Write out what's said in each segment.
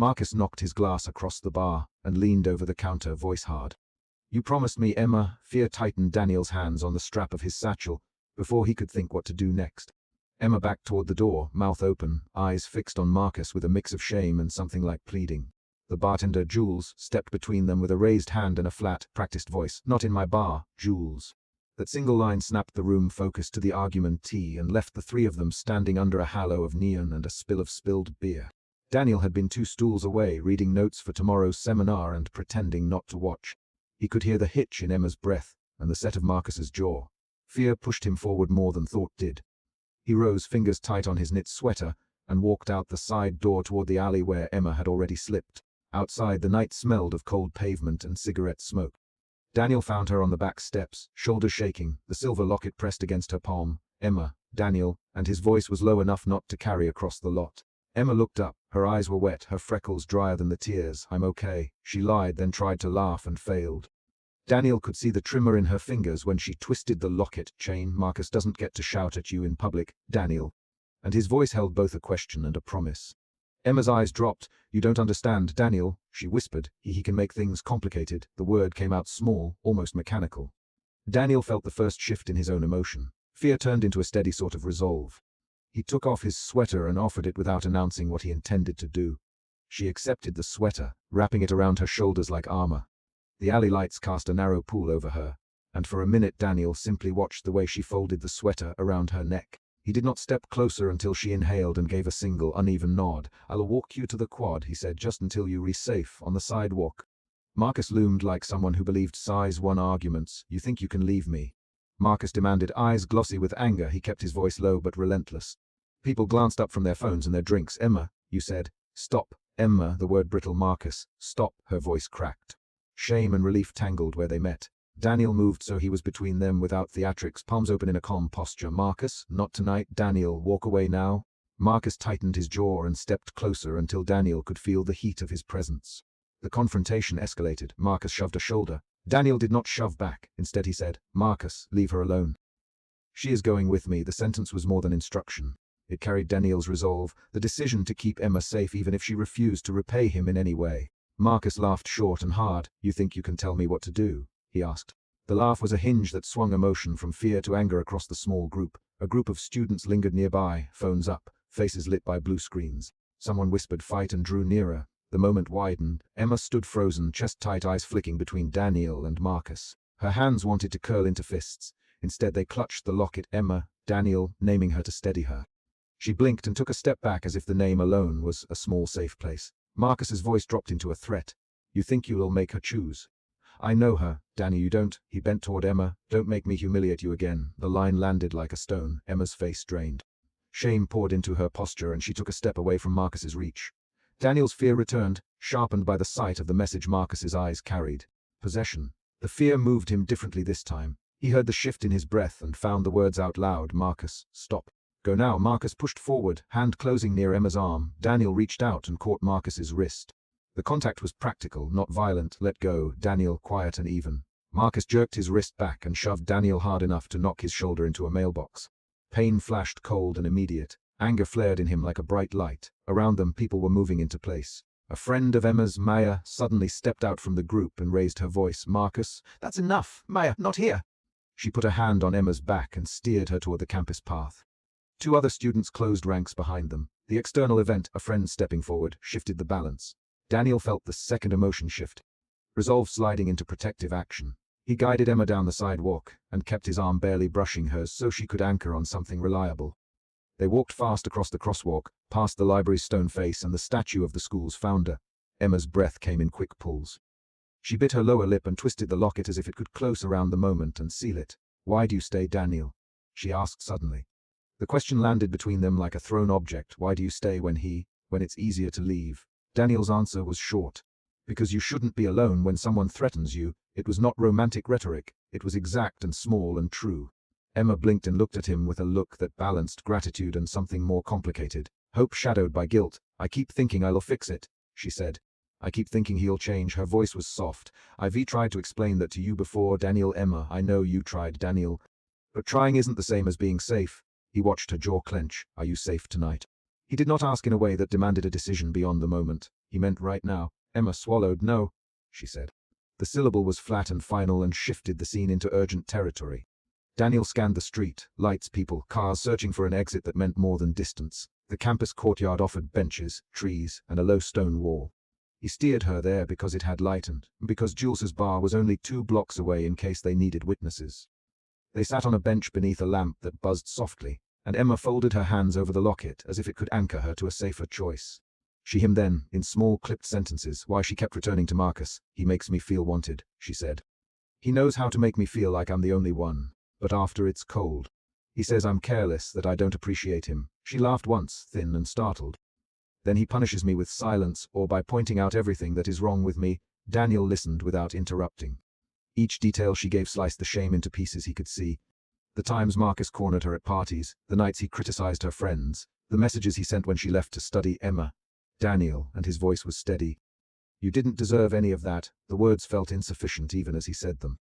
Marcus knocked his glass across the bar and leaned over the counter, voice hard. "You promised me, Emma." Fear tightened Daniel's hands on the strap of his satchel before he could think what to do next. Emma backed toward the door, mouth open, eyes fixed on Marcus with a mix of shame and something like pleading. The bartender, Jules, stepped between them with a raised hand and a flat, practiced voice. "Not in my bar, Jules." That single line snapped the room focused to the argument and left the three of them standing under a halo of neon and a spill of spilled beer. Daniel had been 2 stools away, reading notes for tomorrow's seminar and pretending not to watch. He could hear the hitch in Emma's breath and the set of Marcus's jaw. Fear pushed him forward more than thought did. He rose, fingers tight on his knit sweater, and walked out the side door toward the alley where Emma had already slipped. Outside, the night smelled of cold pavement and cigarette smoke. Daniel found her on the back steps, shoulders shaking, the silver locket pressed against her palm. "Emma, Daniel," and his voice was low enough not to carry across the lot. Emma looked up, her eyes were wet, her freckles drier than the tears. "I'm okay," she lied, then tried to laugh and failed. Daniel could see the tremor in her fingers when she twisted the locket chain. "Marcus doesn't get to shout at you in public, Daniel." And his voice held both a question and a promise. Emma's eyes dropped. "You don't understand, Daniel," she whispered. He can make things complicated." The word came out small, almost mechanical. Daniel felt the first shift in his own emotion. Fear turned into a steady sort of resolve. He took off his sweater and offered it without announcing what he intended to do. She accepted the sweater, wrapping it around her shoulders like armor. The alley lights cast a narrow pool over her, and for a minute Daniel simply watched the way she folded the sweater around her neck. He did not step closer until she inhaled and gave a single, uneven nod. "I'll walk you to the quad," he said, "just until you reach safe on the sidewalk." Marcus loomed like someone who believed size 1 arguments. "You think you can leave me?" Marcus demanded, eyes glossy with anger. He kept his voice low but relentless. People glanced up from their phones and their drinks. "Emma," you said. "Stop." "Emma," the word brittle. "Marcus, stop." Her voice cracked. Shame and relief tangled where they met. Daniel moved so he was between them without theatrics, palms open in a calm posture. "Marcus, not tonight, Daniel. Walk away now." Marcus tightened his jaw and stepped closer until Daniel could feel the heat of his presence. The confrontation escalated. Marcus shoved a shoulder. Daniel did not shove back. Instead he said, "Marcus, leave her alone." "She is going with me." The sentence was more than instruction. It carried Daniel's resolve, the decision to keep Emma safe even if she refused to repay him in any way. Marcus laughed short and hard. "You think you can tell me what to do?" he asked. The laugh was a hinge that swung emotion from fear to anger across the small group. A group of students lingered nearby, phones up, faces lit by blue screens. Someone whispered "fight" and drew nearer. The moment widened. Emma stood frozen, chest-tight, eyes flicking between Daniel and Marcus. Her hands wanted to curl into fists. Instead they clutched the locket. "Emma," Daniel, naming her to steady her. She blinked and took a step back as if the name alone was a small safe place. Marcus's voice dropped into a threat. "You think you will make her choose?" "I know her, Danny, you don't." He bent toward Emma. "Don't make me humiliate you again." The line landed like a stone. Emma's face drained. Shame poured into her posture and she took a step away from Marcus's reach. Daniel's fear returned, sharpened by the sight of the message Marcus's eyes carried. Possession. The fear moved him differently this time. He heard the shift in his breath and found the words out loud. "Marcus, stop. Go now." Marcus pushed forward, hand closing near Emma's arm. Daniel reached out and caught Marcus's wrist. The contact was practical, not violent. "Let go, Daniel," quiet and even. Marcus jerked his wrist back and shoved Daniel hard enough to knock his shoulder into a mailbox. Pain flashed cold and immediate. Anger flared in him like a bright light. Around them, people were moving into place. A friend of Emma's, Maya, suddenly stepped out from the group and raised her voice. "Marcus, that's enough. Maya, not here." She put a hand on Emma's back and steered her toward the campus path. 2 other students closed ranks behind them. The external event, a friend stepping forward, shifted the balance. Daniel felt the second emotion shift. Resolve sliding into protective action. He guided Emma down the sidewalk and kept his arm barely brushing hers so she could anchor on something reliable. They walked fast across the crosswalk, past the library's stone face and the statue of the school's founder. Emma's breath came in quick pulls. She bit her lower lip and twisted the locket as if it could close around the moment and seal it. "Why do you stay, Daniel?" she asked suddenly. The question landed between them like a thrown object. Why do you stay when it's easier to leave? Daniel's answer was short. "Because you shouldn't be alone when someone threatens you." It was not romantic rhetoric. It was exact and small and true. Emma blinked and looked at him with a look that balanced gratitude and something more complicated. Hope shadowed by guilt. "I keep thinking I'll fix it," she said. "I keep thinking he'll change." Her voice was soft. "I've tried to explain that to you before, Daniel." "Emma, I know you tried, Daniel. But trying isn't the same as being safe." He watched her jaw clench. "Are you safe tonight?" He did not ask in a way that demanded a decision beyond the moment. He meant right now. Emma swallowed. No, she said. The syllable was flat and final and shifted the scene into urgent territory. Daniel scanned the street, lights, people, cars, searching for an exit that meant more than distance. The campus courtyard offered benches, trees, and a low stone wall. He steered her there because it had light and because Jules's bar was only 2 blocks away in case they needed witnesses. They sat on a bench beneath a lamp that buzzed softly, and Emma folded her hands over the locket as if it could anchor her to a safer choice. She him then, in small clipped sentences, why she kept returning to Marcus. He makes me feel wanted, she said. He knows how to make me feel like I'm the only one, but after it's cold. He says I'm careless, that I don't appreciate him. She laughed once, thin and startled. Then he punishes me with silence or by pointing out everything that is wrong with me. Daniel listened without interrupting. Each detail she gave sliced the shame into pieces he could see. The times Marcus cornered her at parties, the nights he criticized her friends, the messages he sent when she left to study Emma. Daniel, and his voice was steady. You didn't deserve any of that. The words felt insufficient even as he said them.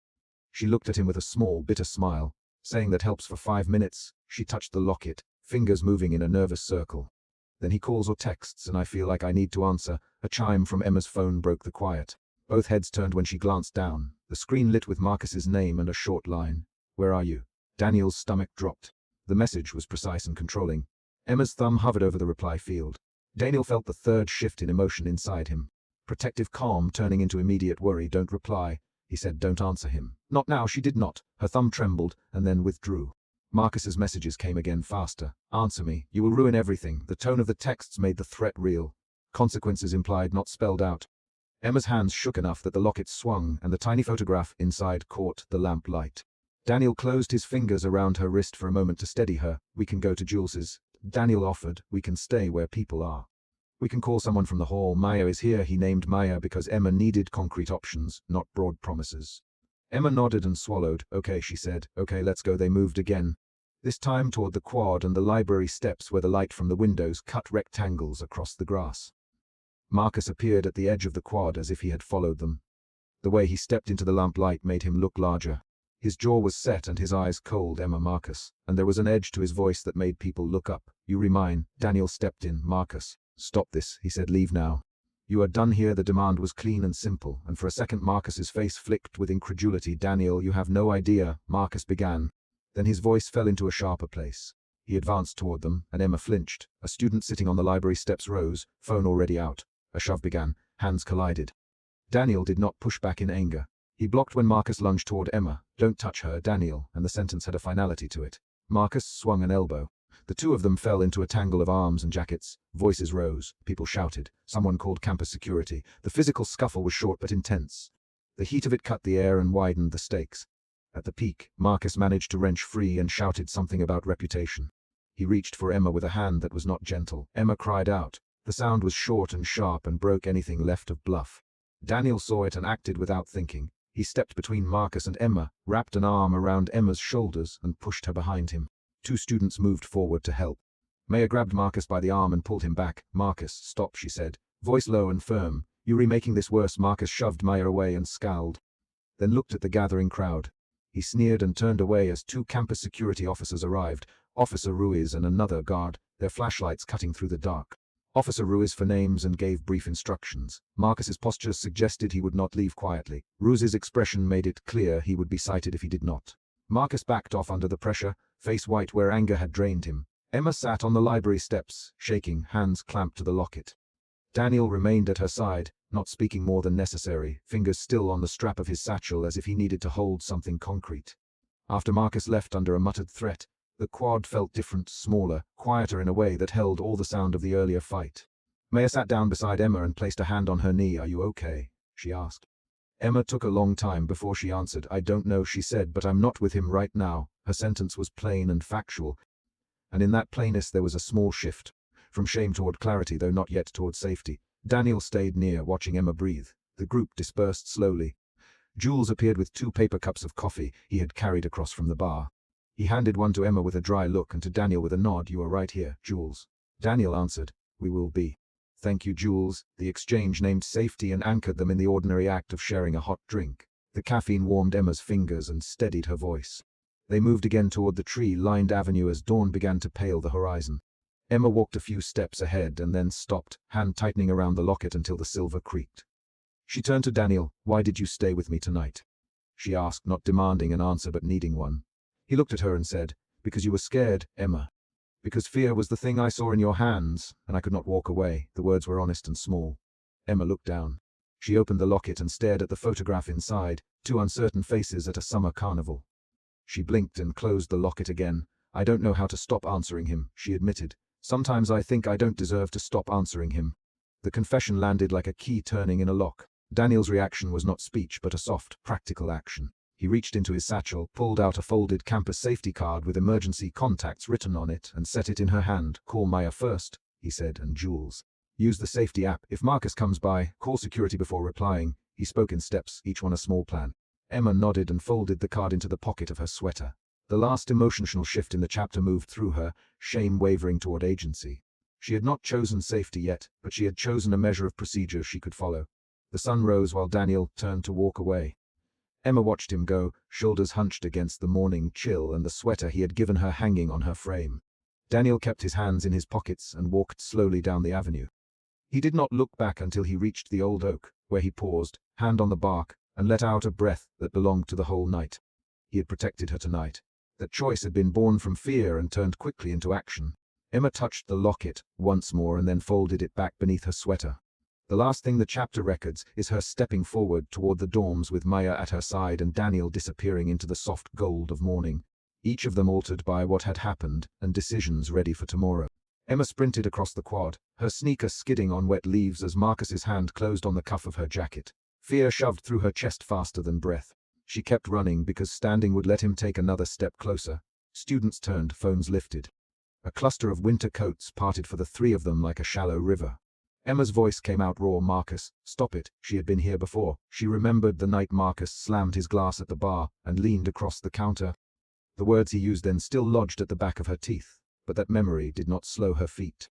She looked at him with a small, bitter smile. Saying that helps for 5 minutes. She touched the locket, fingers moving in a nervous circle. Then he calls or texts and I feel like I need to answer. A chime from Emma's phone broke the quiet. Both heads turned when she glanced down. The screen lit with Marcus's name and a short line. Where are you? Daniel's stomach dropped. The message was precise and controlling. Emma's thumb hovered over the reply field. Daniel felt the third shift in emotion inside him. Protective calm turning into immediate worry. Don't reply. He said don't answer him. Not now. She did not. Her thumb trembled and then withdrew. Marcus's messages came again faster. Answer me. You will ruin everything. The tone of the texts made the threat real. Consequences implied, not spelled out. Emma's hands shook enough that the locket swung and the tiny photograph inside caught the lamp light. Daniel closed his fingers around her wrist for a moment to steady her. We can go to Jules's. Daniel offered. We can stay where people are. We can call someone from the hall. Maya is here. He named Maya because Emma needed concrete options, not broad promises. Emma nodded and swallowed. Okay, she said. Okay, let's go. They moved again. This time toward the quad and the library steps where the light from the windows cut rectangles across the grass. Marcus appeared at the edge of the quad as if he had followed them. The way he stepped into the lamplight made him look larger. His jaw was set and his eyes cold. Emma, Marcus, and there was an edge to his voice that made people look up. You remind. Daniel stepped in. Marcus. Stop this, he said. Leave now. You are done here. The demand was clean and simple, and for a second Marcus's face flicked with incredulity. Daniel, you have no idea, Marcus began. Then his voice fell into a sharper place. He advanced toward them, and Emma flinched. A student sitting on the library steps rose, phone already out. A shove began. Hands collided. Daniel did not push back in anger. He blocked when Marcus lunged toward Emma. Don't touch her, Daniel, and the sentence had a finality to it. Marcus swung an elbow. The two of them fell into a tangle of arms and jackets. Voices rose. People shouted. Someone called campus security. The physical scuffle was short but intense. The heat of it cut the air and widened the stakes. At the peak, Marcus managed to wrench free and shouted something about reputation. He reached for Emma with a hand that was not gentle. Emma cried out. The sound was short and sharp and broke anything left of bluff. Daniel saw it and acted without thinking. He stepped between Marcus and Emma, wrapped an arm around Emma's shoulders and pushed her behind him. Two students moved forward to help. Maya grabbed Marcus by the arm and pulled him back. Marcus, stop, she said, voice low and firm. You're remaking this worse. Marcus shoved Maya away and scowled. Then looked at the gathering crowd. He sneered and turned away as 2 campus security officers arrived, Officer Ruiz and another guard, their flashlights cutting through the dark. Officer Ruiz for names and gave brief instructions. Marcus's posture suggested he would not leave quietly. Ruiz's expression made it clear he would be cited if he did not. Marcus backed off under the pressure, face white where anger had drained him. Emma sat on the library steps, shaking, hands clamped to the locket. Daniel remained at her side, not speaking more than necessary, fingers still on the strap of his satchel as if he needed to hold something concrete. After Marcus left under a muttered threat, the quad felt different, smaller, quieter in a way that held all the sound of the earlier fight. Maya sat down beside Emma and placed a hand on her knee. Are you okay? She asked. Emma took a long time before she answered. I don't know, she said, but I'm not with him right now. Her sentence was plain and factual, and in that plainness there was a small shift, from shame toward clarity, though not yet toward safety. Daniel stayed near, watching Emma breathe. The group dispersed slowly. Jules appeared with 2 paper cups of coffee he had carried across from the bar. He handed one to Emma with a dry look and to Daniel with a nod. You are right here, Jules. Daniel answered. We will be. Thank you, Jules. The exchange named safety and anchored them in the ordinary act of sharing a hot drink. The caffeine warmed Emma's fingers and steadied her voice. They moved again toward the tree-lined avenue as dawn began to pale the horizon. Emma walked a few steps ahead and then stopped, hand tightening around the locket until the silver creaked. She turned to Daniel. "Why did you stay with me tonight?" she asked, not demanding an answer but needing one. He looked at her and said, "Because you were scared, Emma. Because fear was the thing I saw in your hands, and I could not walk away." The words were honest and small. Emma looked down. She opened the locket and stared at the photograph inside, two uncertain faces at a summer carnival. She blinked and closed the locket again. "I don't know how to stop answering him," she admitted. "Sometimes I think I don't deserve to stop answering him." The confession landed like a key turning in a lock. Daniel's reaction was not speech but a soft, practical action. He reached into his satchel, pulled out a folded campus safety card with emergency contacts written on it, and set it in her hand. "Call Maya first," he said, "and Jules. Use the safety app. If Marcus comes by, call security before replying." He spoke in steps, each one a small plan. Emma nodded and folded the card into the pocket of her sweater. The last emotional shift in the chapter moved through her, shame wavering toward agency. She had not chosen safety yet, but she had chosen a measure of procedure she could follow. The sun rose while Daniel turned to walk away. Emma watched him go, shoulders hunched against the morning chill and the sweater he had given her hanging on her frame. Daniel kept his hands in his pockets and walked slowly down the avenue. He did not look back until he reached the old oak, where he paused, hand on the bark, and let out a breath that belonged to the whole night. He had protected her tonight. That choice had been born from fear and turned quickly into action. Emma touched the locket once more and then folded it back beneath her sweater. The last thing the chapter records is her stepping forward toward the dorms with Maya at her side and Daniel disappearing into the soft gold of morning, each of them altered by what had happened and decisions ready for tomorrow. Emma sprinted across the quad, her sneaker skidding on wet leaves as Marcus's hand closed on the cuff of her jacket. Fear shoved through her chest faster than breath. She kept running because standing would let him take another step closer. Students turned, phones lifted. A cluster of winter coats parted for the three of them like a shallow river. Emma's voice came out raw. "Marcus, stop it." She had been here before. She remembered the night Marcus slammed his glass at the bar and leaned across the counter. The words he used then still lodged at the back of her teeth, but that memory did not slow her feet.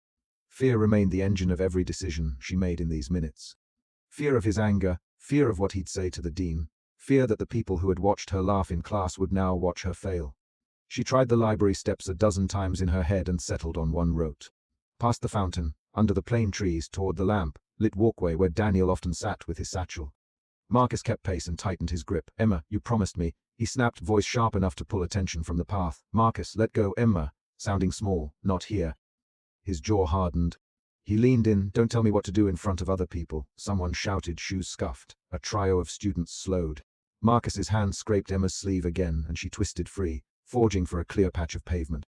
Fear remained the engine of every decision she made in these minutes. Fear of his anger, fear of what he'd say to the dean, fear that the people who had watched her laugh in class would now watch her fail. She tried the library steps a dozen times in her head and settled on one route. Past the fountain, under the plane trees toward the lamp-lit walkway where Daniel often sat with his satchel. Marcus kept pace and tightened his grip. "Emma, you promised me," he snapped, voice sharp enough to pull attention from the path. "Marcus, let go." Emma, sounding small, "Not here." His jaw hardened. He leaned in. "Don't tell me what to do in front of other people." Someone shouted, shoes scuffed. A trio of students slowed. Marcus's hand scraped Emma's sleeve again and she twisted free, forging for a clear patch of pavement.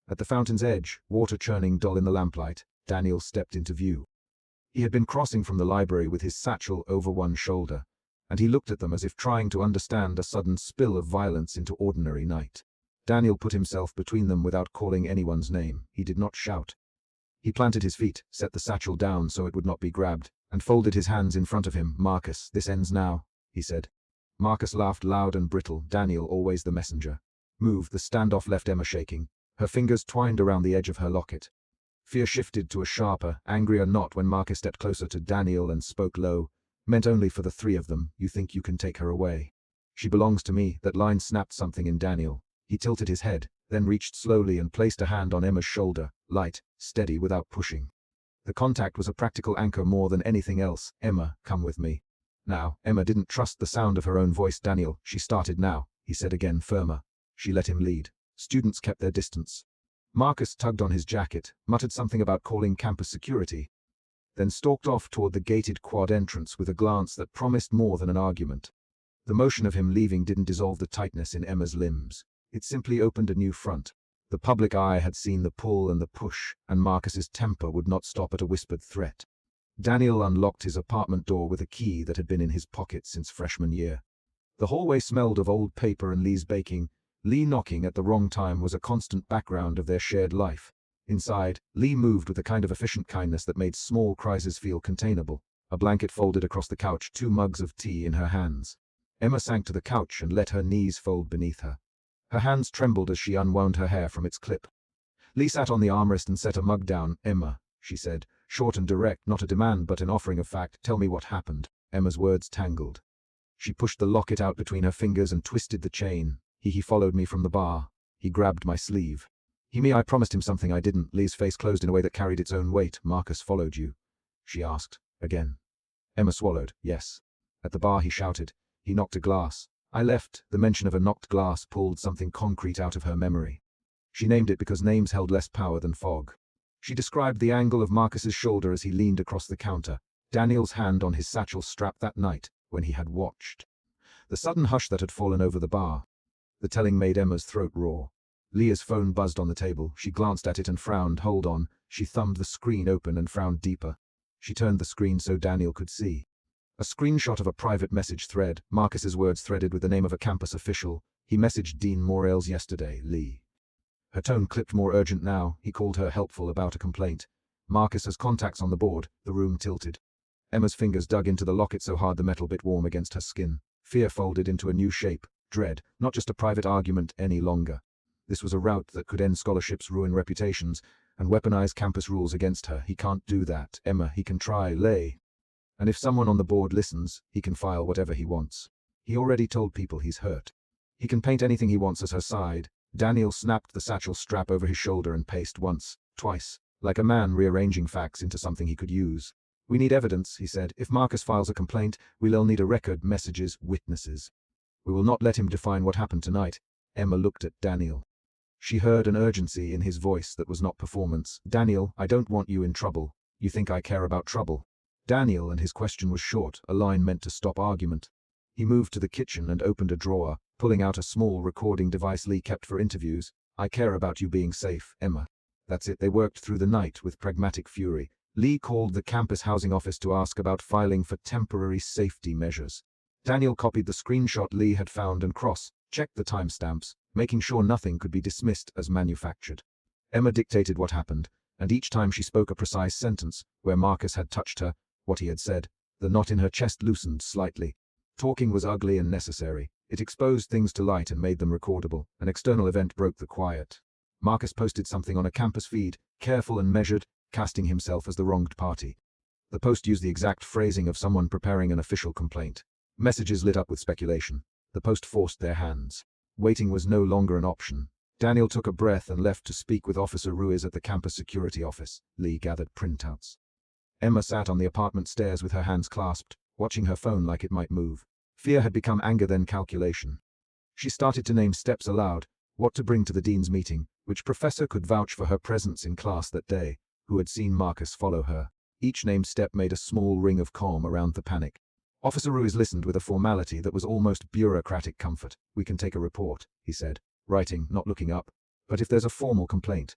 At the fountain's edge, water churning dull in the lamplight, Daniel stepped into view. He had been crossing from the library with his satchel over one shoulder, and he looked at them as if trying to understand a sudden spill of violence into ordinary night. Daniel put himself between them without calling anyone's name. He did not shout. He planted his feet, set the satchel down so it would not be grabbed, and folded his hands in front of him. "Marcus, this ends now," he said. Marcus laughed loud and brittle. Daniel, always the messenger. "Move." The standoff left Emma shaking. Her fingers twined around the edge of her locket. Fear shifted to a sharper, angrier knot when Marcus stepped closer to Daniel and spoke low, meant only for the three of them. "You think you can take her away?" "She belongs to me." That line snapped something in Daniel. He tilted his head, then reached slowly and placed a hand on Emma's shoulder, light, steady without pushing. The contact was a practical anchor more than anything else. "Emma, come with me." Now, Emma didn't trust the sound of her own voice. "Daniel," she started now, he said again, firmer. She let him lead. Students kept their distance. Marcus tugged on his jacket, muttered something about calling campus security, then stalked off toward the gated quad entrance with a glance that promised more than an argument. The motion of him leaving didn't dissolve the tightness in Emma's limbs. It simply opened a new front. The public eye had seen the pull and the push, and Marcus's temper would not stop at a whispered threat. Daniel unlocked his apartment door with a key that had been in his pocket since freshman year. The hallway smelled of old paper and Lee's baking. Lee knocking at the wrong time was a constant background of their shared life. Inside, Lee moved with a kind of efficient kindness that made small crises feel containable. A blanket folded across the couch, 2 mugs of tea in her hands. Emma sank to the couch and let her knees fold beneath her. Her hands trembled as she unwound her hair from its clip. Lee sat on the armrest and set a mug down. "Emma," she said, short and direct, not a demand but an offering of fact, "tell me what happened." Emma's words tangled. She pushed the locket out between her fingers and twisted the chain. He followed me from the bar. He grabbed my sleeve. I promised him something I didn't. Lee's face closed in a way that carried its own weight. Marcus followed you? She asked, again. Emma swallowed. Yes. At the bar he shouted. He knocked a glass. I left. The mention of a knocked glass pulled something concrete out of her memory. She named it because names held less power than fog. She described the angle of Marcus's shoulder as he leaned across the counter, Daniel's hand on his satchel strap that night when he had watched. The sudden hush that had fallen over the bar. The telling made Emma's throat roar. Leah's phone buzzed on the table. She glanced at it and frowned. Hold on. She thumbed the screen open and frowned deeper. She turned the screen so Daniel could see. A screenshot of a private message thread, Marcus's words threaded with the name of a campus official. He messaged Dean Morales yesterday, Lee. Her tone clipped more urgent now. He called her helpful about a complaint. Marcus has contacts on the board. The room tilted. Emma's fingers dug into the locket so hard the metal bit warm against her skin. Fear folded into a new shape. Dread, not just a private argument any longer. This was a route that could end scholarships, ruin reputations, and weaponize campus rules against her. He can't do that. Emma, he can try, Lay. And if someone on the board listens, he can file whatever he wants. He already told people he's hurt. He can paint anything he wants as her side. Daniel snapped the satchel strap over his shoulder and paced once, twice, like a man rearranging facts into something he could use. We need evidence, he said. If Marcus files a complaint, we'll need a record, messages, witnesses. We will not let him define what happened tonight. Emma looked at Daniel. She heard an urgency in his voice that was not performance. Daniel, I don't want you in trouble. You think I care about trouble? Daniel, and his question was short, a line meant to stop argument. He moved to the kitchen and opened a drawer, pulling out a small recording device Lee kept for interviews. I care about you being safe, Emma. That's it. They worked through the night with pragmatic fury. Lee called the campus housing office to ask about filing for temporary safety measures. Daniel copied the screenshot Lee had found and cross-checked the timestamps, making sure nothing could be dismissed as manufactured. Emma dictated what happened, and each time she spoke a precise sentence, where Marcus had touched her, what he had said, the knot in her chest loosened slightly. Talking was ugly and necessary. It exposed things to light and made them recordable. An external event broke the quiet. Marcus posted something on a campus feed, careful and measured, casting himself as the wronged party. The post used the exact phrasing of someone preparing an official complaint. Messages lit up with speculation. The post forced their hands. Waiting was no longer an option. Daniel took a breath and left to speak with Officer Ruiz at the campus security office. Lee gathered printouts. Emma sat on the apartment stairs with her hands clasped, watching her phone like it might move. Fear had become anger, then calculation. She started to name steps aloud, what to bring to the dean's meeting, which professor could vouch for her presence in class that day, who had seen Marcus follow her. Each named step made a small ring of calm around the panic. Officer Ruiz listened with a formality that was almost bureaucratic comfort. We can take a report, he said, writing, not looking up. But if there's a formal complaint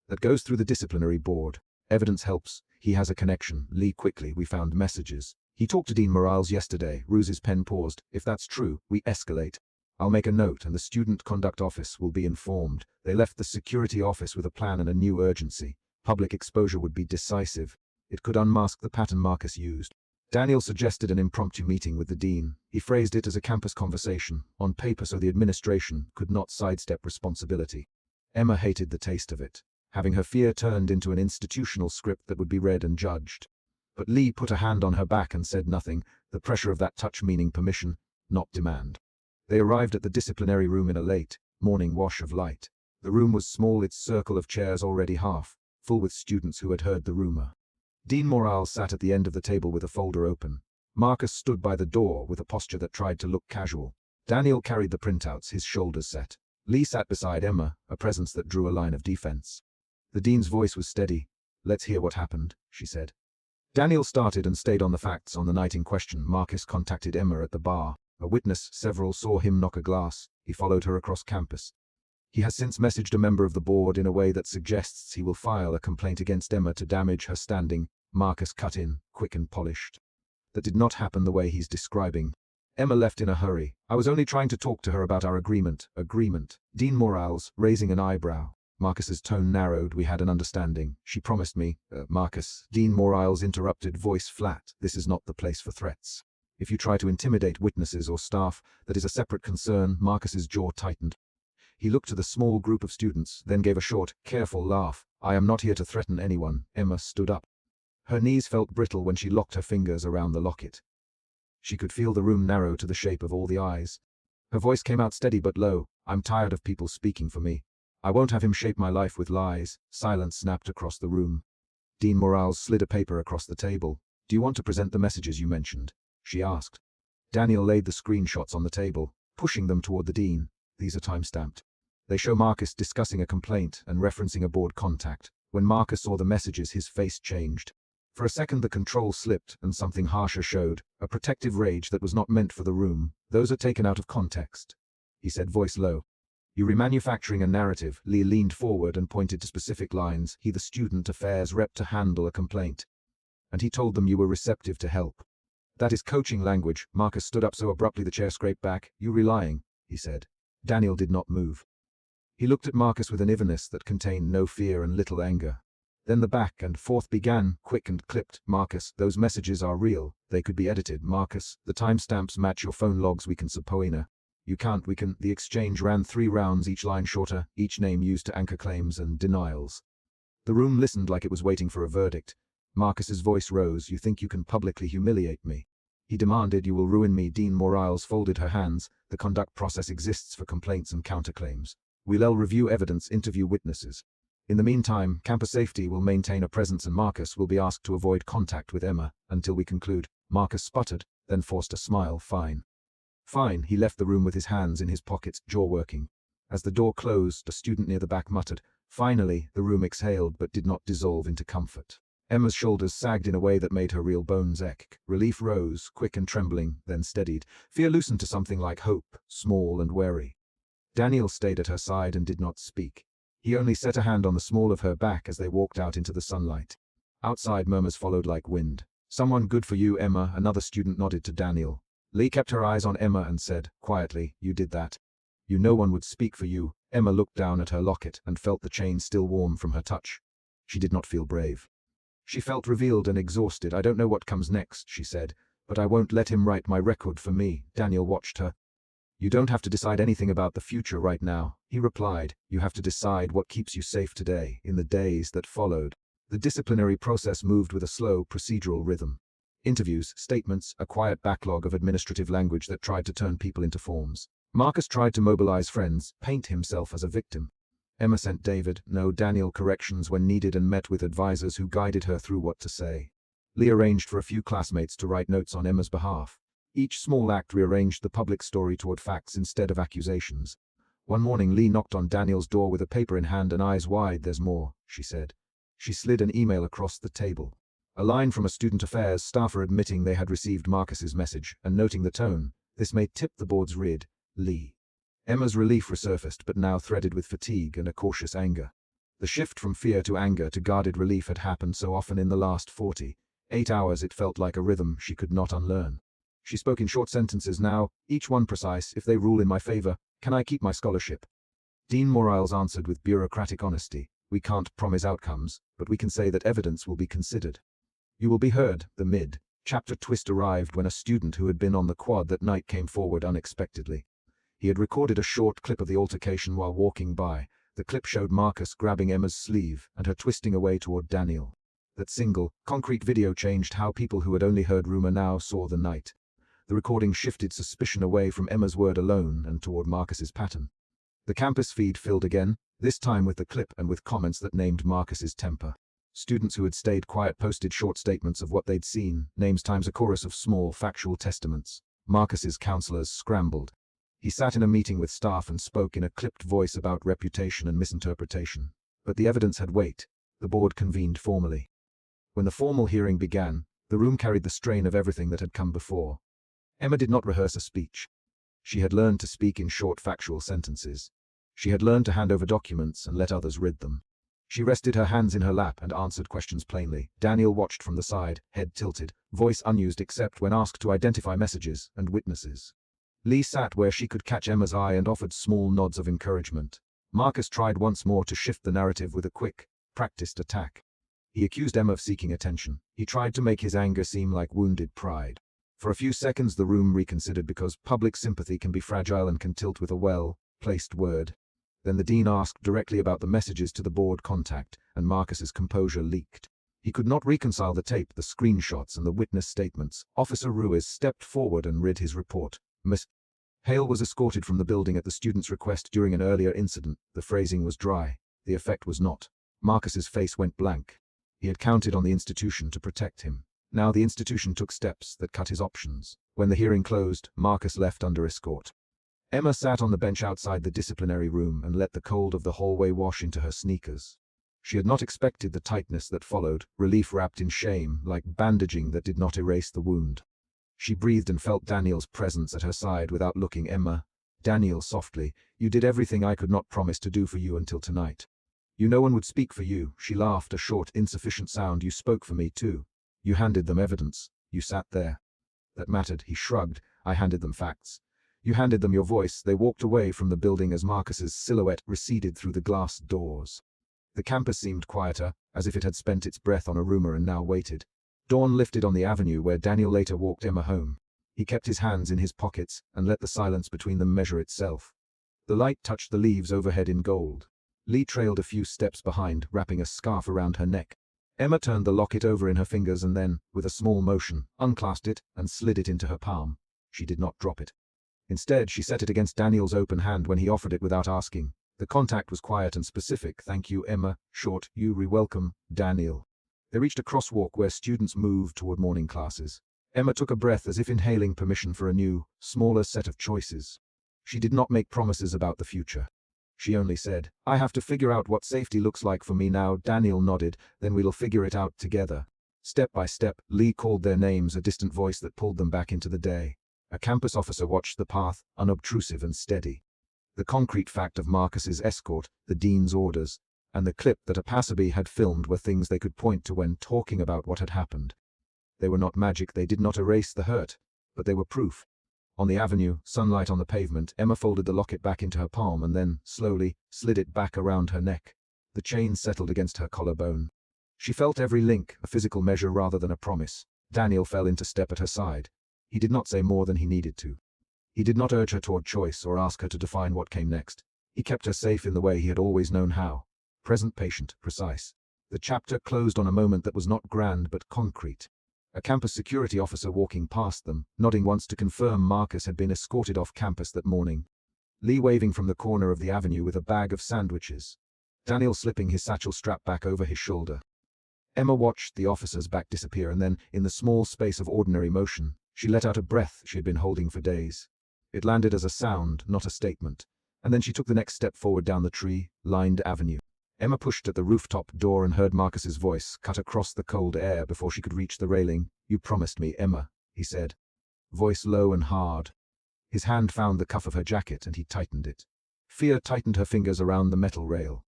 that goes through the disciplinary board, evidence helps. He has a connection. Lee quickly, we found messages. He talked to Dean Morales yesterday. Ruiz's pen paused. If that's true, we escalate. I'll make a note and the student conduct office will be informed. They left the security office with a plan and a new urgency. Public exposure would be decisive. It could unmask the pattern Marcus used. Daniel suggested an impromptu meeting with the dean. He phrased it as a campus conversation, on paper so the administration could not sidestep responsibility. Emma hated the taste of it, having her fear turned into an institutional script that would be read and judged. But Lee put a hand on her back and said nothing, the pressure of that touch meaning permission, not demand. They arrived at the disciplinary room in a late, morning wash of light. The room was small, its circle of chairs already half full with students who had heard the rumor. Dean Morales sat at the end of the table with a folder open. Marcus stood by the door with a posture that tried to look casual. Daniel carried the printouts, his shoulders set. Lee sat beside Emma, a presence that drew a line of defense. The dean's voice was steady. Let's hear what happened, she said. Daniel started and stayed on the facts on the night in question. Marcus contacted Emma at the bar. A witness, several saw him knock a glass. He followed her across campus. He has since messaged a member of the board in a way that suggests he will file a complaint against Emma to damage her standing. Marcus cut in, quick and polished. That did not happen the way he's describing. Emma left in a hurry. I was only trying to talk to her about our agreement. Agreement. Dean Morales, raising an eyebrow. Marcus's tone narrowed. We had an understanding. She promised me. Marcus. Dean Morales interrupted, voice flat. This is not the place for threats. If you try to intimidate witnesses or staff, that is a separate concern. Marcus's jaw tightened. He looked to the small group of students, then gave a short, careful laugh. I am not here to threaten anyone. Emma stood up. Her knees felt brittle when she locked her fingers around the locket. She could feel the room narrow to the shape of all the eyes. Her voice came out steady but low. I'm tired of people speaking for me. I won't have him shape my life with lies. Silence snapped across the room. Dean Morales slid a paper across the table. Do you want to present the messages you mentioned? She asked. Daniel laid the screenshots on the table, pushing them toward the dean. These are time-stamped. They show Marcus discussing a complaint and referencing a board contact. When Marcus saw the messages, his face changed. For a second the control slipped and something harsher showed, a protective rage that was not meant for the room. Those are taken out of context, he said, voice low. You remanufacturing a narrative. Lee leaned forward and pointed to specific lines. He, the student affairs rep, to handle a complaint. And he told them you were receptive to help. That is coaching language. Marcus stood up so abruptly the chair scraped back. You lying, he said. Daniel did not move. He looked at Marcus with an evenness that contained no fear and little anger. Then the back and forth began, quick and clipped. Marcus, those messages are real. They could be edited. Marcus, the timestamps match your phone logs. We can subpoena. You can't. We can. The exchange ran 3 rounds, each line shorter, each name used to anchor claims and denials. The room listened like it was waiting for a verdict. Marcus's voice rose. You think you can publicly humiliate me? He demanded. You will ruin me. Dean Morales folded her hands. The conduct process exists for complaints and counterclaims. We'll review evidence, interview witnesses. In the meantime, campus safety will maintain a presence and Marcus will be asked to avoid contact with Emma until we conclude. Marcus sputtered, then forced a smile. Fine. Fine. He left the room with his hands in his pockets, jaw working. As the door closed, a student near the back muttered. Finally, the room exhaled but did not dissolve into comfort. Emma's shoulders sagged in a way that made her real bones ache. Relief rose, quick and trembling, then steadied. Fear loosened to something like hope, small and wary. Daniel stayed at her side and did not speak. He only set a hand on the small of her back as they walked out into the sunlight. Outside, murmurs followed like wind. Someone good for you, Emma. Another student nodded to Daniel. Lee kept her eyes on Emma and said, quietly, you did that. You no one would speak for you. Emma looked down at her locket and felt the chain still warm from her touch. She did not feel brave. She felt revealed and exhausted. I don't know what comes next, she said, but I won't let him write my record for me. Daniel watched her. You don't have to decide anything about the future right now, he replied. You have to decide what keeps you safe today, in the days that followed. The disciplinary process moved with a slow, procedural rhythm. Interviews, statements, a quiet backlog of administrative language that tried to turn people into forms. Marcus tried to mobilize friends, paint himself as a victim. Emma sent Daniel corrections when needed and met with advisors who guided her through what to say. Lee arranged for a few classmates to write notes on Emma's behalf. Each small act rearranged the public story toward facts instead of accusations. One morning Lee knocked on Daniel's door with a paper in hand and eyes wide. There's more, she said. She slid an email across the table. A line from a student affairs staffer admitting they had received Marcus's message and noting the tone. This may tip the board's rid. Lee. Emma's relief resurfaced, but now threaded with fatigue and a cautious anger. The shift from fear to anger to guarded relief had happened so often in the last 48 hours it felt like a rhythm she could not unlearn. She spoke in short sentences now, each one precise. If they rule in my favor, can I keep my scholarship? Dean Morales answered with bureaucratic honesty. We can't promise outcomes, but we can say that evidence will be considered. You will be heard. The mid-chapter twist arrived when a student who had been on the quad that night came forward unexpectedly. He had recorded a short clip of the altercation while walking by. The clip showed Marcus grabbing Emma's sleeve and her twisting away toward Daniel. That single, concrete video changed how people who had only heard rumor now saw the night. The recording shifted suspicion away from Emma's word alone and toward Marcus's pattern. The campus feed filled again, this time with the clip and with comments that named Marcus's temper. Students who had stayed quiet posted short statements of what they'd seen, names times a chorus of small, factual testaments. Marcus's counselors scrambled. He sat in a meeting with staff and spoke in a clipped voice about reputation and misinterpretation. But the evidence had weight. The board convened formally. When the formal hearing began, the room carried the strain of everything that had come before. Emma did not rehearse a speech. She had learned to speak in short factual sentences. She had learned to hand over documents and let others read them. She rested her hands in her lap and answered questions plainly. Daniel watched from the side, head tilted, voice unused except when asked to identify messages and witnesses. Lee sat where she could catch Emma's eye and offered small nods of encouragement. Marcus tried once more to shift the narrative with a quick, practiced attack. He accused Emma of seeking attention. He tried to make his anger seem like wounded pride. For a few seconds the room reconsidered because public sympathy can be fragile and can tilt with a well-placed word. Then the dean asked directly about the messages to the board contact, and Marcus's composure leaked. He could not reconcile the tape, the screenshots, and the witness statements. Officer Ruiz stepped forward and read his report. Hale was escorted from the building at the student's request during an earlier incident. The phrasing was dry. The effect was not. Marcus's face went blank. He had counted on the institution to protect him. Now the institution took steps that cut his options. When the hearing closed, Marcus left under escort. Emma sat on the bench outside the disciplinary room and let the cold of the hallway wash into her sneakers. She had not expected the tightness that followed, relief wrapped in shame, like bandaging that did not erase the wound. She breathed and felt Daniel's presence at her side without looking. Emma, Daniel softly, you did everything I could not promise to do for you until tonight. You no one would speak for you. She laughed, a short, insufficient sound. You spoke for me too. You handed them evidence. You sat there. That mattered. He shrugged. I handed them facts. You handed them your voice. They walked away from the building as Marcus's silhouette receded through the glass doors. The campus seemed quieter, as if it had spent its breath on a rumor and now waited. Dawn lifted on the avenue where Daniel later walked Emma home. He kept his hands in his pockets and let the silence between them measure itself. The light touched the leaves overhead in gold. Lee trailed a few steps behind, wrapping a scarf around her neck. Emma turned the locket over in her fingers and then, with a small motion, unclasped it and slid it into her palm. She did not drop it. Instead, she set it against Daniel's open hand when he offered it without asking. The contact was quiet and specific. Thank you, Emma. Short, you re-welcome, Daniel. They reached a crosswalk where students moved toward morning classes. Emma took a breath as if inhaling permission for a new, smaller set of choices. She did not make promises about the future. She only said, I have to figure out what safety looks like for me now. Daniel nodded, then we'll figure it out together. Step by step, Lee called their names, a distant voice that pulled them back into the day. A campus officer watched the path, unobtrusive and steady. The concrete fact of Marcus's escort, the dean's orders, and the clip that a passerby had filmed were things they could point to when talking about what had happened. They were not magic, they did not erase the hurt, but they were proof. On the avenue, sunlight on the pavement, Emma folded the locket back into her palm and then, slowly, slid it back around her neck. The chain settled against her collarbone. She felt every link, a physical measure rather than a promise. Daniel fell into step at her side. He did not say more than he needed to. He did not urge her toward choice or ask her to define what came next. He kept her safe in the way he had always known how. Present, patient, precise. The chapter closed on a moment that was not grand but concrete. A campus security officer walking past them, nodding once to confirm Marcus had been escorted off campus that morning. Lee waving from the corner of the avenue with a bag of sandwiches. Daniel slipping his satchel strap back over his shoulder. Emma watched the officer's back disappear and then, in the small space of ordinary motion, she let out a breath she had been holding for days. It landed as a sound, not a statement, and then she took the next step forward down the tree-lined avenue. Emma pushed at the rooftop door and heard Marcus's voice cut across the cold air before she could reach the railing. You promised me, Emma, he said. Voice low and hard. His hand found the cuff of her jacket and he tightened it. Fear tightened her fingers around the metal rail.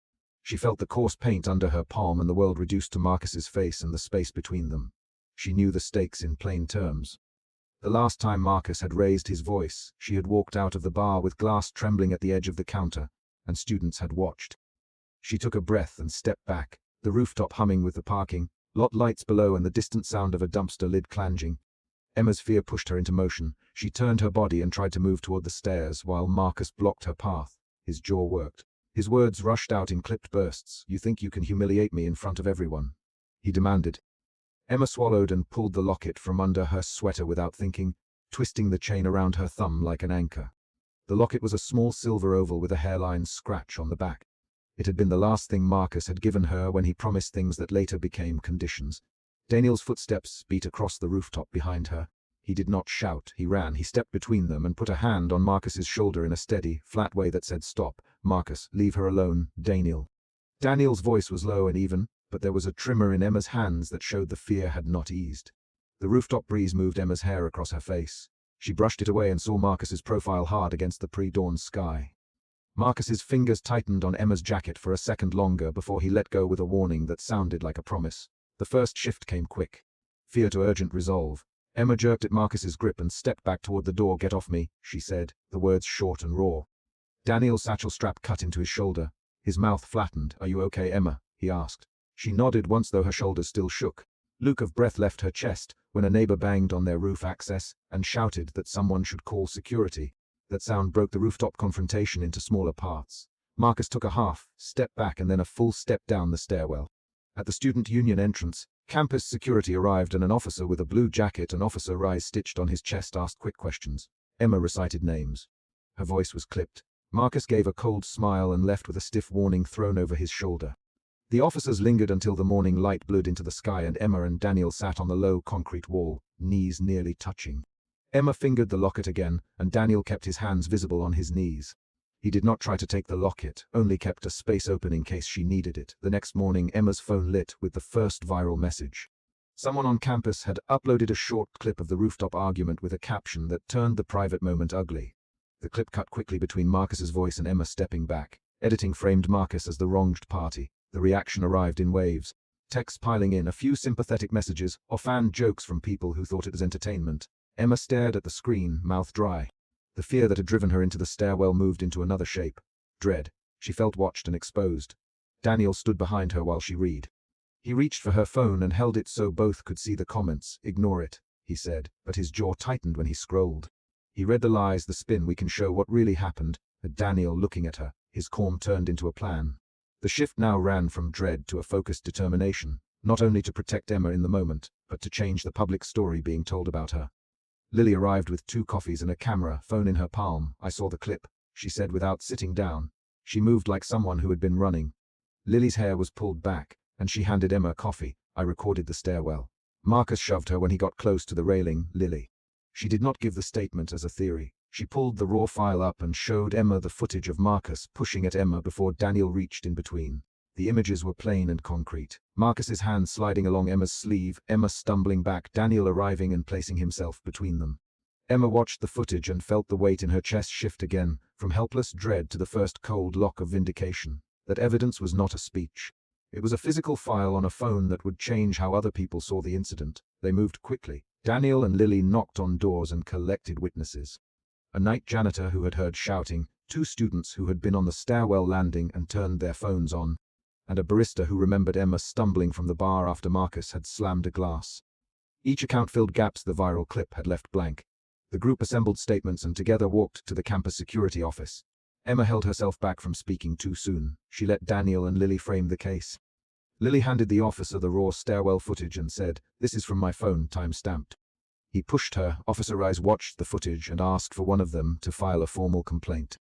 She felt the coarse paint under her palm and the world reduced to Marcus's face and the space between them. She knew the stakes in plain terms. The last time Marcus had raised his voice, she had walked out of the bar with glass trembling at the edge of the counter, and students had watched. She took a breath and stepped back, the rooftop humming with the parking lot lights below and the distant sound of a dumpster lid clanging. Emma's fear pushed her into motion. She turned her body and tried to move toward the stairs while Marcus blocked her path. His jaw worked. His words rushed out in clipped bursts. You think you can humiliate me in front of everyone? He demanded. Emma swallowed and pulled the locket from under her sweater without thinking, twisting the chain around her thumb like an anchor. The locket was a small silver oval with a hairline scratch on the back. It had been the last thing Marcus had given her when he promised things that later became conditions. Daniel's footsteps beat across the rooftop behind her. He did not shout, he ran. He stepped between them and put a hand on Marcus's shoulder in a steady, flat way that said, Stop, Marcus, leave her alone, Daniel. Daniel's voice was low and even, but there was a tremor in Emma's hands that showed the fear had not eased. The rooftop breeze moved Emma's hair across her face. She brushed it away and saw Marcus's profile hard against the pre-dawn sky. Marcus's fingers tightened on Emma's jacket for a second longer before he let go with a warning that sounded like a promise. The first shift came quick. Fear to urgent resolve. Emma jerked at Marcus's grip and stepped back toward the door. Get off me, she said, the words short and raw. Daniel's satchel strap cut into his shoulder. His mouth flattened. Are you okay, Emma? He asked. She nodded once, though her shoulders still shook. Luke of breath left her chest when a neighbor banged on their roof access and shouted that someone should call security. That sound broke the rooftop confrontation into smaller parts. Marcus took a half-step back and then a full step down the stairwell. At the student union entrance, campus security arrived and an officer with a blue jacket and officer rise stitched on his chest asked quick questions. Emma recited names. Her voice was clipped. Marcus gave a cold smile and left with a stiff warning thrown over his shoulder. The officers lingered until the morning light blurred into the sky and Emma and Daniel sat on the low concrete wall, knees nearly touching. Emma fingered the locket again, and Daniel kept his hands visible on his knees. He did not try to take the locket, only kept a space open in case she needed it. The next morning, Emma's phone lit with the first viral message. Someone on campus had uploaded a short clip of the rooftop argument with a caption that turned the private moment ugly. The clip cut quickly between Marcus's voice and Emma stepping back. Editing framed Marcus as the wronged party. The reaction arrived in waves. Texts piling in, a few sympathetic messages, or fan jokes from people who thought it was entertainment. Emma stared at the screen, mouth dry. The fear that had driven her into the stairwell moved into another shape. Dread. She felt watched and exposed. Daniel stood behind her while she read. He reached for her phone and held it so both could see the comments. "Ignore it," he said, but his jaw tightened when he scrolled. He read the lies, the spin, "We can show what really happened." Daniel looking at her, his calm turned into a plan. The shift now ran from dread to a focused determination, not only to protect Emma in the moment, but to change the public story being told about her. Lily arrived with 2 coffees and a camera, phone in her palm. "I saw the clip," she said without sitting down. She moved like someone who had been running. Lily's hair was pulled back, and she handed Emma coffee. "I recorded the stairwell." Marcus shoved her when he got close to the railing. "Lily." She did not give the statement as a theory. She pulled the raw file up and showed Emma the footage of Marcus pushing at Emma before Daniel reached in between. The images were plain and concrete. Marcus's hand sliding along Emma's sleeve, Emma stumbling back, Daniel arriving and placing himself between them. Emma watched the footage and felt the weight in her chest shift again, from helpless dread to the first cold lock of vindication. That evidence was not a speech. It was a physical file on a phone that would change how other people saw the incident. They moved quickly. Daniel and Lily knocked on doors and collected witnesses. A night janitor who had heard shouting, 2 students who had been on the stairwell landing and turned their phones on, and a barista who remembered Emma stumbling from the bar after Marcus had slammed a glass. Each account filled gaps the viral clip had left blank. The group assembled statements and together walked to the campus security office. Emma held herself back from speaking too soon. She let Daniel and Lily frame the case. Lily handed the officer the raw stairwell footage and said, "This is from my phone, time-stamped." He pushed her. Officer Rice watched the footage and asked for one of them to file a formal complaint.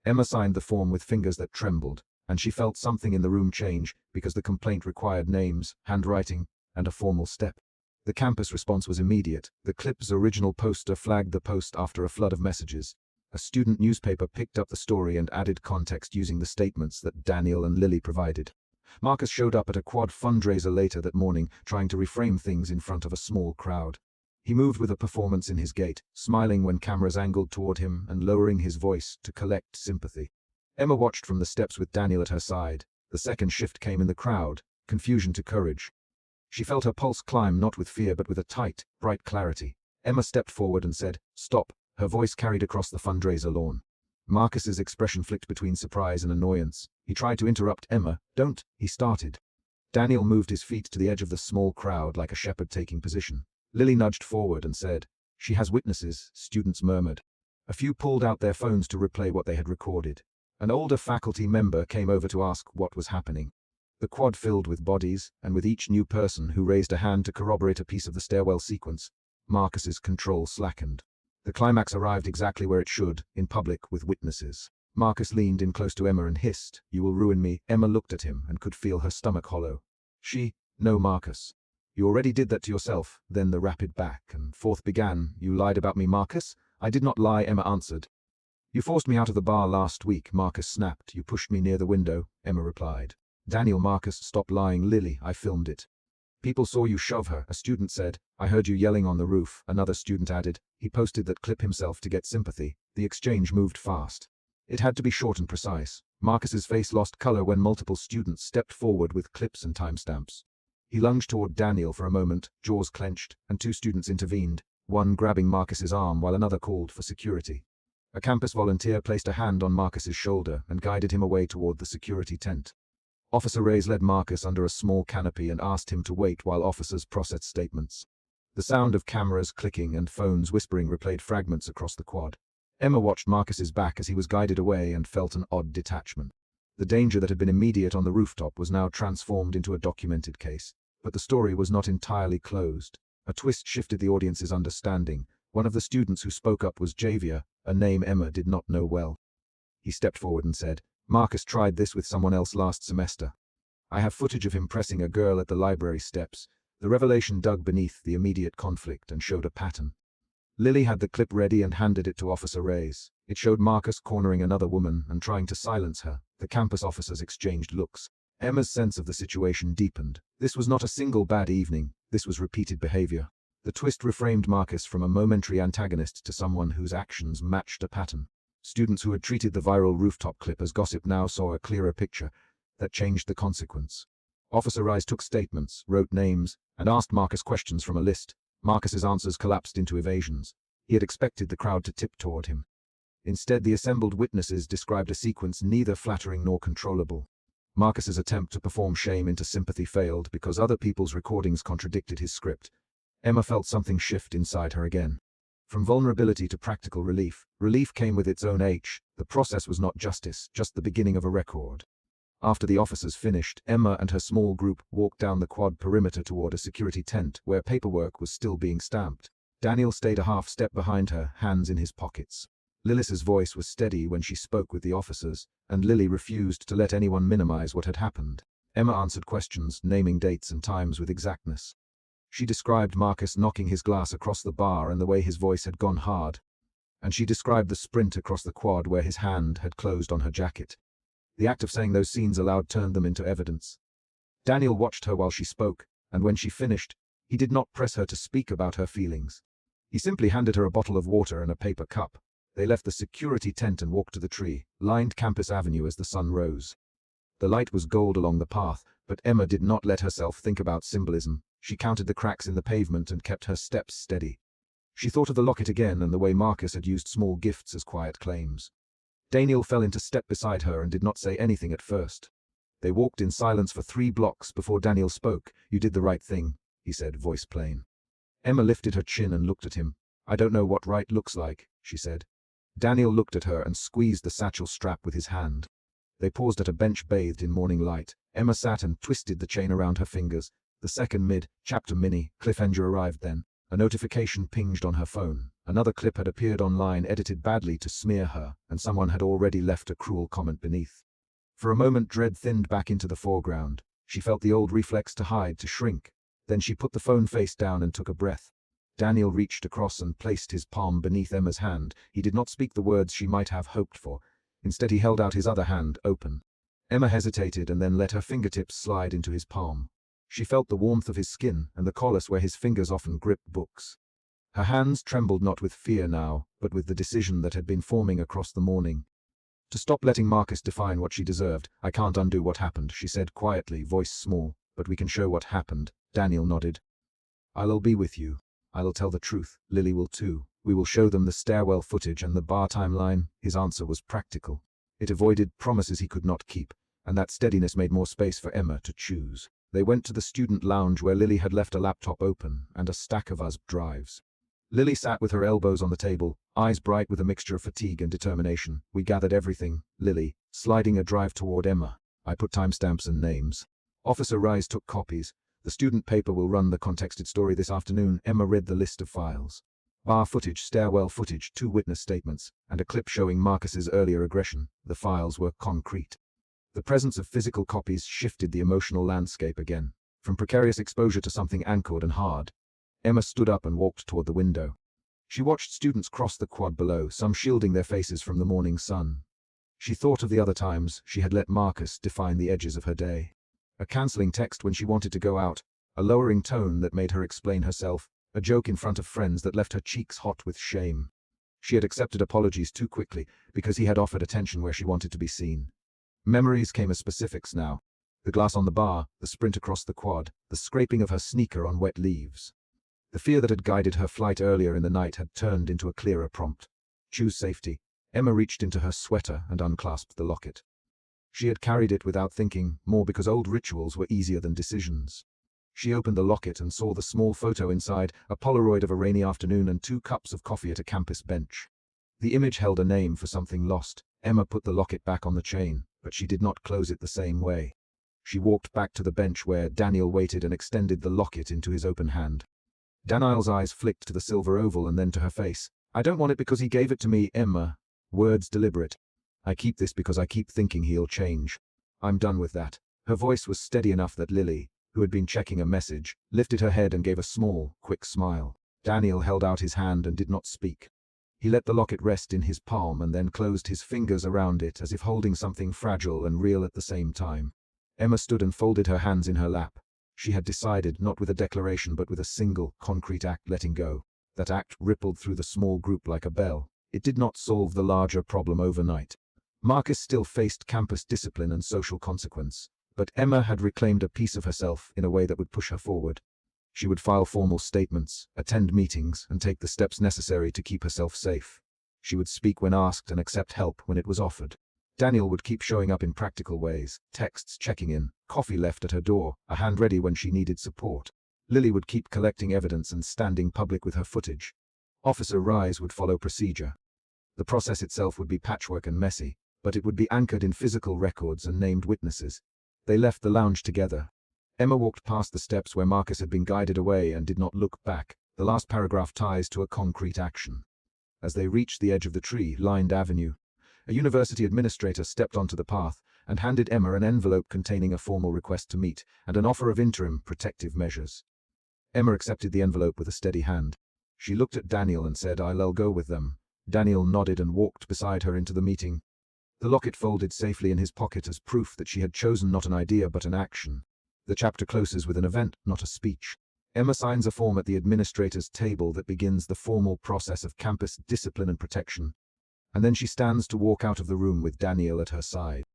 Emma signed the form with fingers that trembled, and she felt something in the room change because the complaint required names, handwriting, and a formal step. The campus response was immediate. The clip's original poster flagged the post after a flood of messages. A student newspaper picked up the story and added context using the statements that Daniel and Lily provided. Marcus showed up at a quad fundraiser later that morning, trying to reframe things in front of a small crowd. He moved with a performance in his gait, smiling when cameras angled toward him and lowering his voice to collect sympathy. Emma watched from the steps with Daniel at her side. The second shift came in the crowd, confusion to courage. She felt her pulse climb, not with fear but with a tight, bright clarity. Emma stepped forward and said, "Stop." Her voice carried across the fundraiser lawn. Marcus's expression flicked between surprise and annoyance. He tried to interrupt Emma. "Don't," he started. Daniel moved his feet to the edge of the small crowd like a shepherd taking position. Lily nudged forward and said, "She has witnesses," students murmured. A few pulled out their phones to replay what they had recorded. An older faculty member came over to ask what was happening. The quad filled with bodies, and with each new person who raised a hand to corroborate a piece of the stairwell sequence, Marcus's control slackened. The climax arrived exactly where it should, in public with witnesses. Marcus leaned in close to Emma and hissed, "You will ruin me." Emma looked at him and could feel her stomach hollow. "No, Marcus. You already did that to yourself." Then the rapid back and forth began. "You lied about me, Marcus." "I did not lie," Emma answered. "You forced me out of the bar last week," Marcus snapped. "You pushed me near the window," Emma replied. "Daniel." Marcus, "Stop lying." "Lily, I filmed it." "People saw you shove her," a student said. "I heard you yelling on the roof," another student added. He posted that clip himself to get sympathy. The exchange moved fast. It had to be short and precise. Marcus's face lost color when multiple students stepped forward with clips and timestamps. He lunged toward Daniel for a moment, jaws clenched, and 2 students intervened, one grabbing Marcus's arm while another called for security. A campus volunteer placed a hand on Marcus's shoulder and guided him away toward the security tent. Officer Reyes led Marcus under a small canopy and asked him to wait while officers processed statements. The sound of cameras clicking and phones whispering replayed fragments across the quad. Emma watched Marcus's back as he was guided away and felt an odd detachment. The danger that had been immediate on the rooftop was now transformed into a documented case. But the story was not entirely closed. A twist shifted the audience's understanding. One of the students who spoke up was Javier, a name Emma did not know well. He stepped forward and said, "Marcus tried this with someone else last semester. I have footage of him pressing a girl at the library steps." The revelation dug beneath the immediate conflict and showed a pattern. Lily had the clip ready and handed it to Officer Reyes. It showed Marcus cornering another woman and trying to silence her. The campus officers exchanged looks. Emma's sense of the situation deepened. This was not a single bad evening, this was repeated behavior. The twist reframed Marcus from a momentary antagonist to someone whose actions matched a pattern. Students who had treated the viral rooftop clip as gossip now saw a clearer picture that changed the consequence. Officer Reyes took statements, wrote names, and asked Marcus questions from a list. Marcus's answers collapsed into evasions. He had expected the crowd to tip toward him. Instead, the assembled witnesses described a sequence neither flattering nor controllable. Marcus's attempt to perform shame into sympathy failed because other people's recordings contradicted his script. Emma felt something shift inside her again. From vulnerability to practical relief, relief came with its own H. The process was not justice, just the beginning of a record. After the officers finished, Emma and her small group walked down the quad perimeter toward a security tent where paperwork was still being stamped. Daniel stayed a half step behind her, hands in his pockets. Lilith's voice was steady when she spoke with the officers, and Lily refused to let anyone minimize what had happened. Emma answered questions, naming dates and times with exactness. She described Marcus knocking his glass across the bar and the way his voice had gone hard. And she described the sprint across the quad where his hand had closed on her jacket. The act of saying those scenes aloud turned them into evidence. Daniel watched her while she spoke, and when she finished, he did not press her to speak about her feelings. He simply handed her a bottle of water and a paper cup. They left the security tent and walked to the tree-lined campus avenue as the sun rose. The light was gold along the path, but Emma did not let herself think about symbolism. She counted the cracks in the pavement and kept her steps steady. She thought of the locket again and the way Marcus had used small gifts as quiet claims. Daniel fell into step beside her and did not say anything at first. They walked in silence for 3 blocks before Daniel spoke. "You did the right thing," he said, voice plain. Emma lifted her chin and looked at him. "I don't know what right looks like," she said. Daniel looked at her and squeezed the satchel strap with his hand. They paused at a bench bathed in morning light. Emma sat and twisted the chain around her fingers. The second mid-chapter mini cliffhanger arrived then. A notification pinged on her phone. Another clip had appeared online, edited badly to smear her, and someone had already left a cruel comment beneath. For a moment dread thinned back into the foreground. She felt the old reflex to hide, to shrink. Then she put the phone face down and took a breath. Daniel reached across and placed his palm beneath Emma's hand. He did not speak the words she might have hoped for. Instead he held out his other hand, open. Emma hesitated and then let her fingertips slide into his palm. She felt the warmth of his skin and the collar where his fingers often gripped books. Her hands trembled not with fear now, but with the decision that had been forming across the morning. To stop letting Marcus define what she deserved. "I can't undo what happened," she said quietly, voice small, "but we can show what happened." Daniel nodded. "I'll be with you. I'll tell the truth. Lily will too. We will show them the stairwell footage and the bar timeline." His answer was practical. It avoided promises he could not keep, and that steadiness made more space for Emma to choose. They went to the student lounge where Lily had left a laptop open and a stack of USB drives. Lily sat with her elbows on the table, eyes bright with a mixture of fatigue and determination. "We gathered everything." Lily, sliding a drive toward Emma. "I put timestamps and names." Officer Reyes took copies. "The student paper will run the contexted story this afternoon." Emma read the list of files. Bar footage, stairwell footage, 2 witness statements, and a clip showing Marcus's earlier aggression. The files were concrete. The presence of physical copies shifted the emotional landscape again, from precarious exposure to something anchored and hard. Emma stood up and walked toward the window. She watched students cross the quad below, some shielding their faces from the morning sun. She thought of the other times she had let Marcus define the edges of her day. A canceling text when she wanted to go out, a lowering tone that made her explain herself, a joke in front of friends that left her cheeks hot with shame. She had accepted apologies too quickly because he had offered attention where she wanted to be seen. Memories came as specifics now. The glass on the bar, the sprint across the quad, the scraping of her sneaker on wet leaves. The fear that had guided her flight earlier in the night had turned into a clearer prompt. Choose safety. Emma reached into her sweater and unclasped the locket. She had carried it without thinking, more because old rituals were easier than decisions. She opened the locket and saw the small photo inside, a Polaroid of a rainy afternoon and 2 cups of coffee at a campus bench. The image held a name for something lost. Emma put the locket back on the chain, but she did not close it the same way. She walked back to the bench where Daniel waited and extended the locket into his open hand. Daniel's eyes flicked to the silver oval and then to her face. I don't want it because he gave it to me, Emma. Words deliberate. I keep this because I keep thinking he'll change. I'm done with that. Her voice was steady enough that Lily, who had been checking a message, lifted her head and gave a small, quick smile. Daniel held out his hand and did not speak. He let the locket rest in his palm and then closed his fingers around it as if holding something fragile and real at the same time. Emma stood and folded her hands in her lap. She had decided, not with a declaration but with a single, concrete act, letting go. That act rippled through the small group like a bell. It did not solve the larger problem overnight. Marcus still faced campus discipline and social consequence, but Emma had reclaimed a piece of herself in a way that would push her forward. She would file formal statements, attend meetings, and take the steps necessary to keep herself safe. She would speak when asked and accept help when it was offered. Daniel would keep showing up in practical ways, texts checking in, coffee left at her door, a hand ready when she needed support. Lily would keep collecting evidence and standing public with her footage. Officer Rise would follow procedure. The process itself would be patchwork and messy, but it would be anchored in physical records and named witnesses. They left the lounge together. Emma walked past the steps where Marcus had been guided away and did not look back. The last paragraph ties to a concrete action. As they reached the edge of the tree-lined avenue, a university administrator stepped onto the path and handed Emma an envelope containing a formal request to meet and an offer of interim protective measures. Emma accepted the envelope with a steady hand. She looked at Daniel and said, "I'll go with them." Daniel nodded and walked beside her into the meeting. The locket folded safely in his pocket as proof that she had chosen not an idea but an action. The chapter closes with an event, not a speech. Emma signs a form at the administrator's table that begins the formal process of campus discipline and protection, and then she stands to walk out of the room with Daniel at her side.